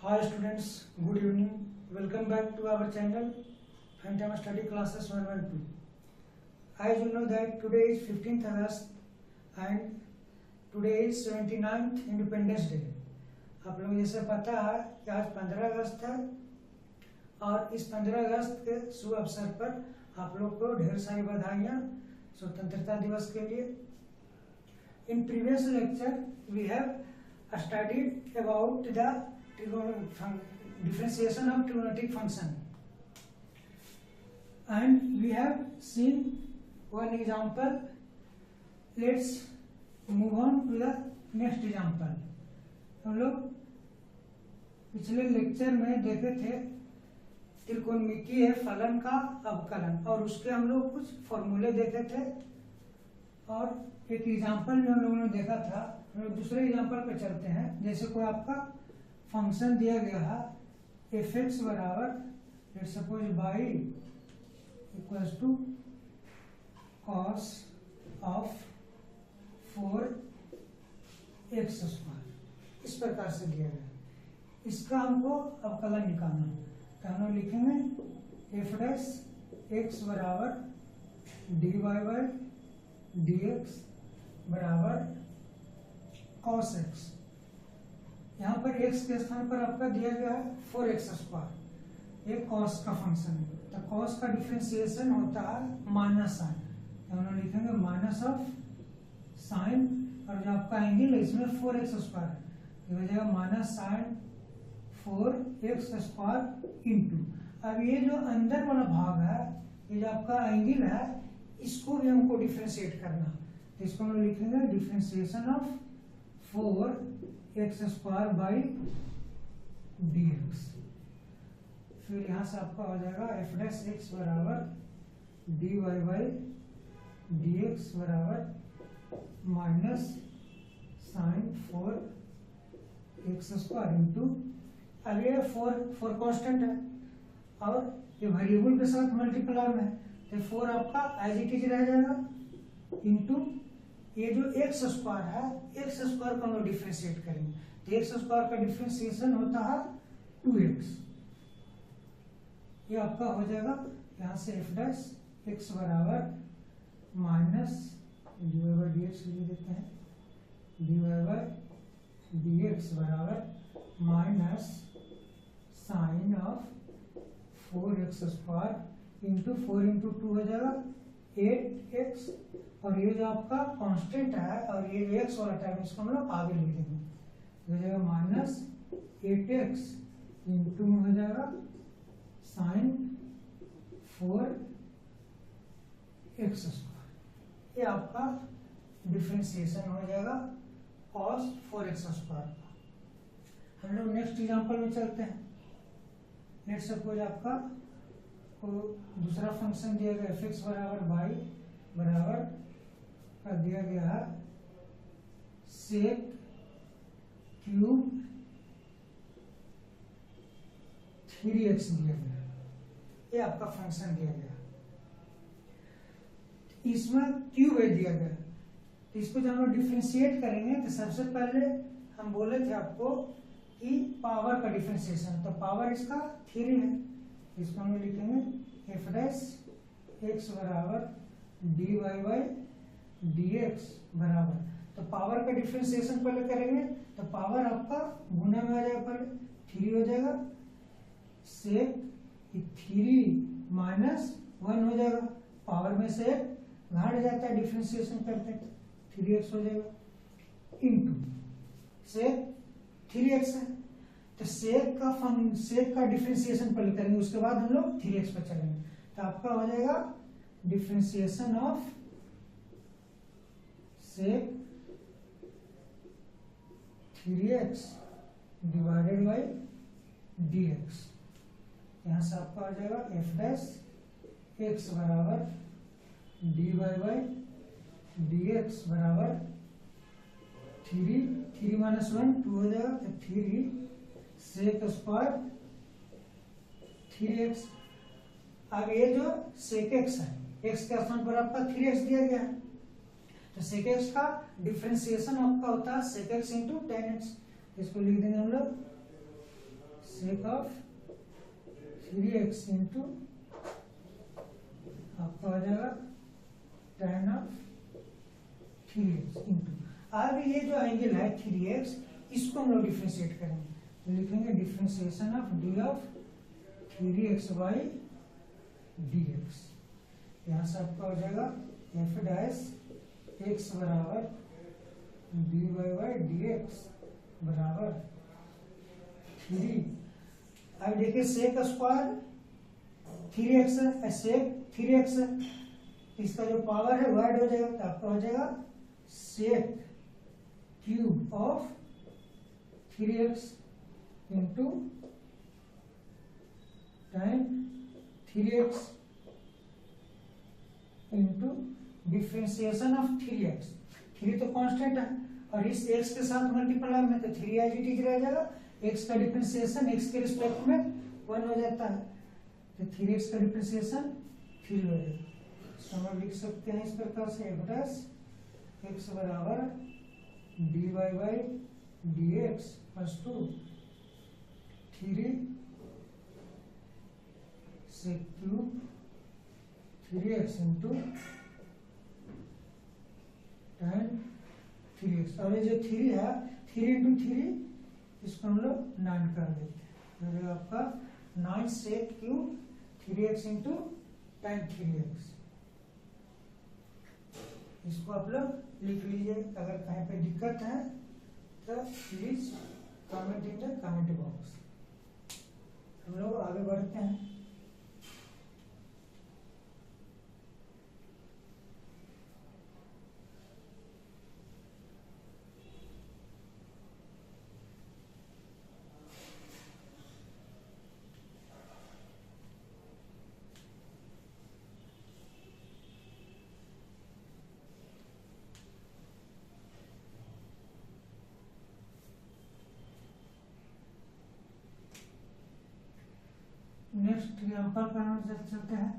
Hi students, good evening. Welcome back to our channel Phantom Study Classes 1 and 2. As you know that today is 15th August and today is 79th Independence Day. आप लोग जैसे पता है कि आज 15 अगस्त है और इस 15 अगस्त के शुभ अवसर पर आप लोग को ढेर सारी बधाइयाँ स्वतंत्रता दिवस के लिए. In previous lecture we have studied about the differentiation of trigonometric function and we have seen one example. Let's move on to the next example. हम लोग पिछले लेक्चर में देखे थे त्रिकोणमितीय फलन का अवकलन और उसके हम लोग कुछ फॉर्मूले देखे थे और एक एग्जांपल में हम लोगों ने देखा था. हम लोग दूसरे एग्जांपल पे चलते हैं. जैसे कोई आपका फंक्शन दिया गया है एफ एक्स बराबर let's suppose by equals to cos of 4x square, इस प्रकार से दिया गया. इसका हमको अवकलन निकालना है तो हम लोग लिखेंगे एफ डैश एक्स बराबर D Y by D x बराबर कॉस एक्स. यहाँ पर x के स्थान पर आपका दिया गया है 4x स्क्वायर. ये cos का फंक्शन है तो cos का डिफरेंशिएशन होता है माइनस साइन, तो हम लोग लिखेंगे माइनस ऑफ साइन और जो आपका एंगल है इसमें 4x स्क्वायर ये हो जाएगा minus sine 4x square into. अब ये जो अंदर वाला भाग है ये जो आपका एंगल है इसको भी हमको डिफरेंशिएट करना है तो इसको हम लोग लिखेंगे differentiation of 4x square by D x. फिर यहाँ से आपका हो जाएगा एफ डैश एक्स बराबर D Y by D x बराबर minus sine 4x square into. अब ये 4 कांस्टेंट है और ये वेरिएबल के साथ मल्टीप्लाई में तो 4 आपका एज इट इज रह जाएगा इंटू ये जो एक्स स्क्वायर है एक्स स्क्वायर को हम लोग डिफरेंशिएट करेंगे तो एक्स स्क्वायर का डिफरेंशिएशन होता है 2x. ये आपका हो जाएगा यहाँ से एफ डैश एक्स बराबर minus d Y by D x लिख देते हैं d Y by D x बराबर minus sine of 4x square into 4 into 2 हो जाएगा 8x और ये जो आपका कांस्टेंट है और ये जो x वाला टाइम इसको हम लोग आगे लिख देंगे हो जाएगा माइनस 8x इंटू में हो जाएगा साइन 4x स्क्वायर. ये आपका डिफरेंशिएशन हो जाएगा cos 4x स्क्वायर का. हम लोग नेक्स्ट एग्जांपल में चलते हैं. लेट्स सपोज आपका को दूसरा फंक्शन दिया गया एफ एक्स बराबर बाई बराबर का दिया गया है सेक क्यूब 3x दिया गया. ये आपका फंक्शन दिया गया इसमें क्यूब है दिया गया तो इसको जब हम डिफरेंशिएट करेंगे तो सबसे पहले हम बोले थे आपको कि पावर का डिफरेंशिएशन तो पावर इसका 3 है. इसको हम लिखेंगे एफ डैश एक्स बराबर D Y by D x बराबर तो पावर का डिफरेंशिएशन पहले करेंगे तो पावर आपका गुना में आ जाएगा पहले 3 हो जाएगा सेक 3 माइनस 1 हो जाएगा. पावर में से घट जाता है डिफरेंशिएशन करते 3x हो जाएगा इंटू सेक 3x है तो सेक का डिफरेंशिएशन पहले करेंगे उसके बाद हम लोग 3x पर चलेंगे तो आपका हो जाएगा differentiation of sec 3x divided by dx. यहाँ से आपका हो जाएगा एफ डैश एक्स बराबर D Y by D x बराबर 3 माइनस 1 2 हो जाएगा तो 3 सेक स्क्वायर 3x. अब ये जो सेक एक्स है x के स्थान पर आपका 3x दिया गया है तो सेक एक्स का डिफरेंशिएशन आपका होता है सेक एक्स इंटू 10x. इसको लिख देंगे हम लोग सेक ऑफ 3x इंटू आपका हो जाएगा tan ऑफ 3x इंटू, अब ये जो एंगल है 3x, इसको हम लोग डिफ्रेंशिएट करेंगे, तो लिखेंगे differentiation of d of 3xy dx। यहाँ से आपका हो जाएगा f डैश x बराबर dy बाई dx बराबर 3। अब देखिए सेक स्क्वायर 3x है, सेक 3x है, इसका जो पावर है वो ऐड हो जाएगा, तो आपका हो जाएगा sec cube of 3x into time 3x into differentiation of 3x। 3 तो कांस्टेंट है और इस x के साथ मल्टीप्लाई में तो 3 एज इट इज रह जाएगा, x का डिफ्रेंशिएशन x के रिस्पेक्ट में 1 हो जाता है, तो 3x का डिफ्रेंशिएशन 3 हो जाएगा। तो हम लिख सकते हैं इस प्रकार से f डैश x बराबर dy बाई dx प्लस 2 3 से cube 3x into tan 3x, और ये जो 3 है 3 इंटू 3 इसको हम लोग 9 कर देते हैं, तो आपका 9 सेक cube 3x into tan 3x। इसको आप लोग लिख लीजिए, अगर कहीं पे दिक्कत है तो please comment in the comment box. हम लोग आगे बढ़ते हैं। नेक्स्ट एग्जांपल पर हम चलते हैं।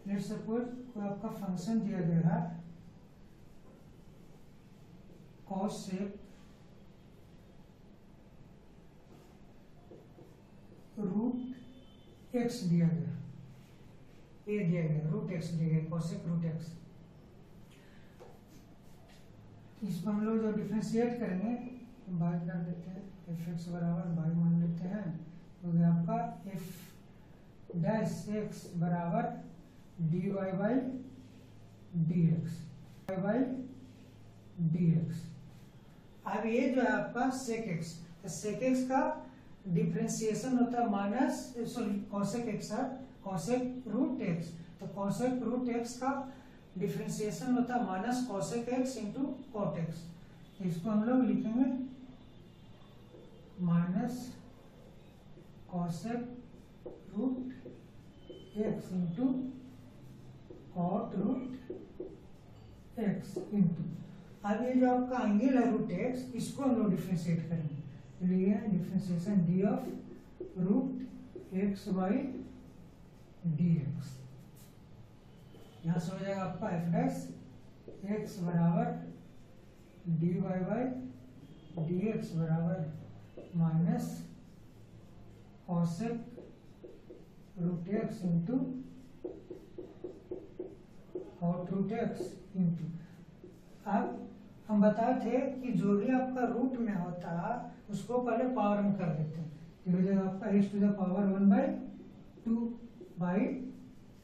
लेट्स सपोज कोई आपका फंक्शन दिया गया है cos सेक रूट x दिया गया, a दिया गया, रूट x दिया गया, cosec रूट x। इसको हम लोग जो डिफरेंशिएट करेंगे बाय कर देते हैं, fx बराबर बाय मान लेते हैं, तो ये आपका f डैश x बराबर dy by dx by dx। अब ये जो है आपका sec x, तो sec x का डिफरेंशिएशन होता है माइनस, सॉरी cosec x है cosec रूट x, तो cosec रूट x का डिफरेंशिएशन होता है minus cosec x into cot x। इसको हम लोग लिखेंगे minus cosec root x into cot root x into, अब ये जो आपका एंगल है रूट x, इसको हम लोग डिफरेंशिएट करेंगे, तो लिए differentiation d of root x by dx। यहाँ से हो जाएगा आपका f डैश x बराबर dy बाई dx बराबर minus cosec root x into cot root x into, अब हम बताए थे कि जो भी आपका रूट में होता है उसको पहले पावर में कर देते हैं, तो हो जाएगा आपका x to the power 1/2 by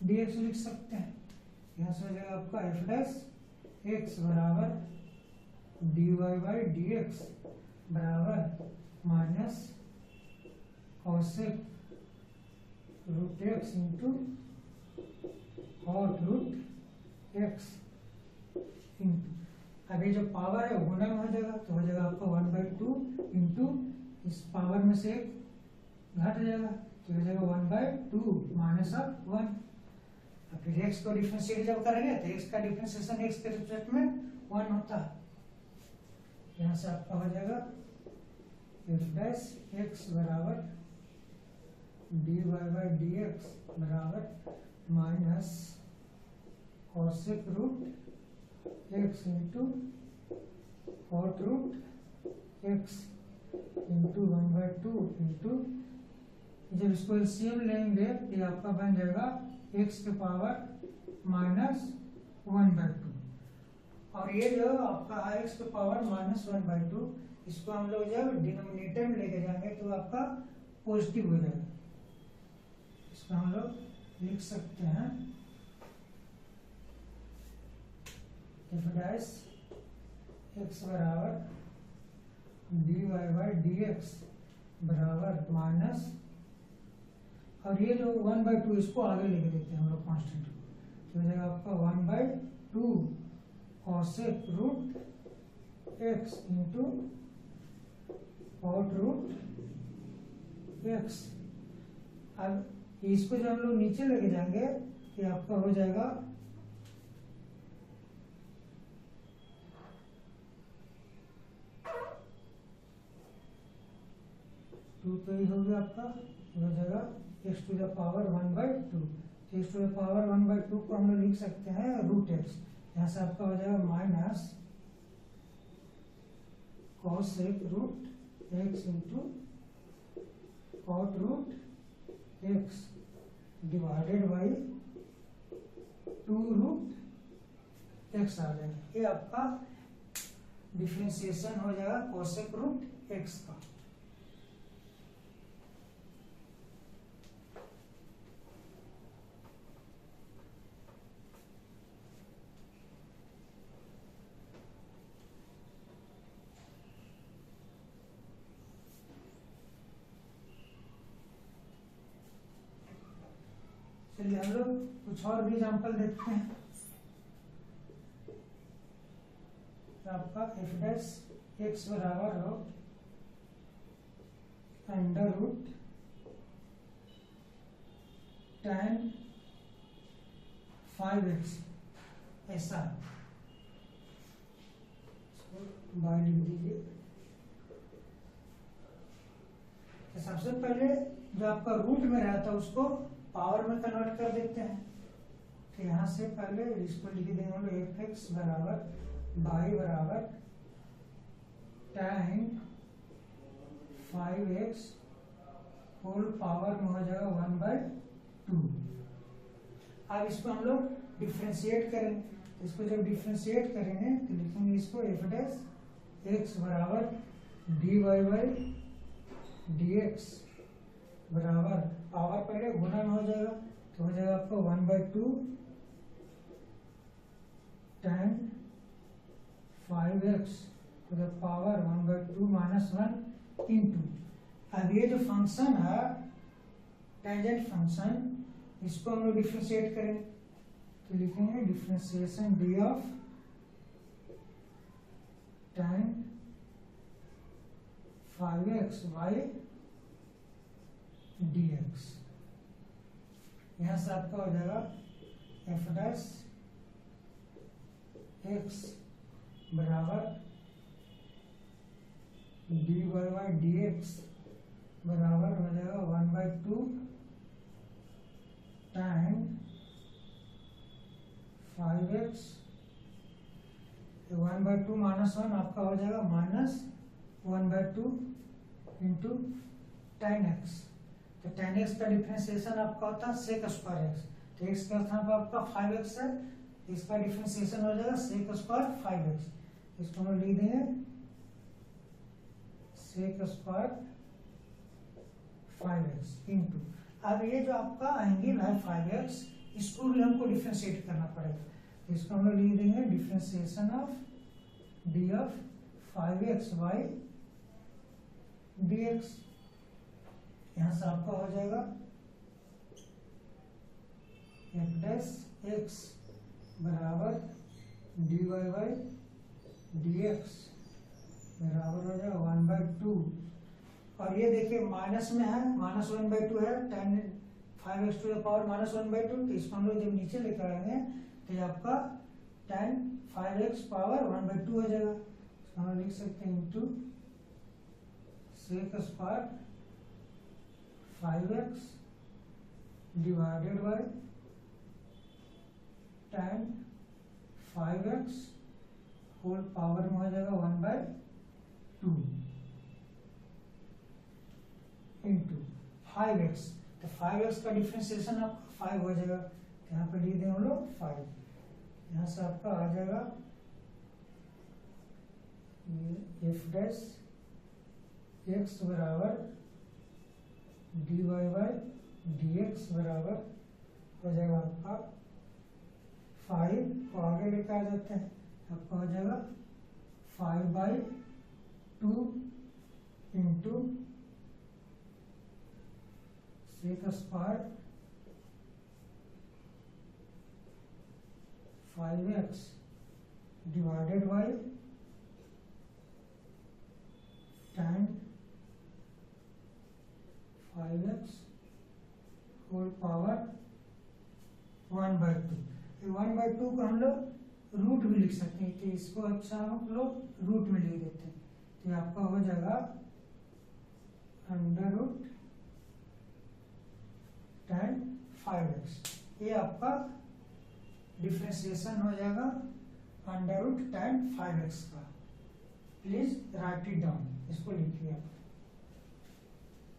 dx लिख सकते हैं। यहाँ से हो जाएगा आपका f डैश x बराबर dy बाई dx बराबर minus cosec root x into cot root x into, अभी जो पावर है गुणा में हो जाएगा, तो हो जाएगा आपका 1/2 इंटू इस पावर में से घट जाएगा, तो हो जाएगा 1/2 माइनस ऑफ 1। अब फिर x को डिफरेंशिएट जब करेंगे तो x का डिफरेंशिएशन x के रिस्पेक्ट में 1 होता है। यहाँ से आपका हो जाएगा f डैश x बराबर dy बाई dx बराबर minus cosec root x into cot root x into 1/2 into, जब इसको एलसीएम लेंगे तो ये आपका बन जाएगा x के पावर माइनस 1/2, और ये जो आपका x के पावर माइनस 1/2, इसको हम लोग जब डिनोमिनेटर में लेके जाएंगे तो आपका पॉजिटिव हो जाएगा। इसको हम लोग लिख सकते हैं f डैश x बराबर dy/dx बराबर माइनस, और ये जो 1/2 इसको आगे लेके देते हैं हम लोग कांस्टेंट, तो हो जाएगा आपका 1/2 cosec root x into cot root x। अब इसको जब हम लोग नीचे लेके जाएंगे तो आपका हो जाएगा 2, तो ये हो गया आपका, हो जाएगा x to the power 1/2। x to the power 1/2 को हम लोग लिख सकते हैं रूट x, यहाँ से आपका हो जाएगा minus cosec root x into cot root x divided by 2 root x आ जाएगा। ये आपका डिफरेंशिएशन हो जाएगा कॉसेक रूट x का। चलिए हम लोग कुछ और भी एग्जाम्पल देखते हैं। तो आपका f डैश x बराबर हो अंडर रूट tan 5x, ऐसा बाय लिख दीजिए। तो सबसे पहले जो आपका रूट में रहता है उसको पावर में कन्वर्ट कर देते हैं। तो यहाँ से पहले इसको लिख देंगे हम लोग fx बराबर बाई बराबर tan 5x होल पावर में हो जाएगा 1/2। अब इसको हम लोग डिफ्रेंशिएट करेंगे, तो इसको जब डिफ्रेंशिएट करेंगे तो लिखेंगे इसको f डैश x बराबर dy/dx बराबर पावर पहले गुना में हो जाएगा, तो हो जाएगा आपको 1/2 tan 5x to the power 1/2 minus 1 into, अब ये जो फंक्शन है टेंजेंट फंक्शन, इसको हम लोग डिफ्रेंशिएट करेंगे, तो लिखेंगे differentiation D of tan 5x by dx। यहाँ से आपका हो जाएगा f डैश x बराबर dy/dx बराबर हो जाएगा 1/2 tan 5x, 1/2 माइनस 1 आपका हो जाएगा माइनस 1/2 इंटू tan x। तो tan x का डिफरेंशिएशन आपका होता है sec स्क्वायर x, तो x का स्थान पर आपका 5x है, इसका डिफरेंशिएशन हो जाएगा sec स्क्वायर 5x। इसको हम लिख देंगे sec स्क्वायर 5x इंटू, अब ये जो आपका एंगल है 5x, इसको भी हमको डिफरेंशिएट करना पड़ेगा, तो इसको हम लिख देंगे differentiation of d of 5x by dx। यहाँ से आपका हो जाएगा f डैश x बराबर dy/dx बराबर हो जाएगा 1/2, और ये देखिए माइनस में है, माइनस 1/2 है, tan 5x to the power minus 1/2, तो इसको हम लोग जब नीचे लेकर आएंगे तो ये आपका tan 5x पावर 1/2 हो जाएगा। इसको हम लिख सकते हैं into sec square 5x divided by tan 5x whole power में हो जाएगा 1/2। 5x, तो 5x का डिफ्रेंसिएशन आपका 5 हो जाएगा, तो यहाँ पे लिख दें हम लोग 5, यहाँ से आपका आ जाएगा एफ डैश एक्स बराबर D Y by D x बराबर हो जाएगा आपका 5 को आगे लेकर आ जाते हैं, आपका हो जाएगा 5/2 into sec square 5x divided by tan 5x whole power 1/2। 1/2 को हम लोग रूट भी लिख सकते हैं, तो इसको अच्छा हम लोग रूट में लिख देते हैं, तो आपका हो जाएगा अंडर रूट tan 5x, ये आपका डिफ्रेंसिएशन हो जाएगा अंडर रूट tan 5x का। प्लीज राइट इट डाउन, इसको लिखिए आप।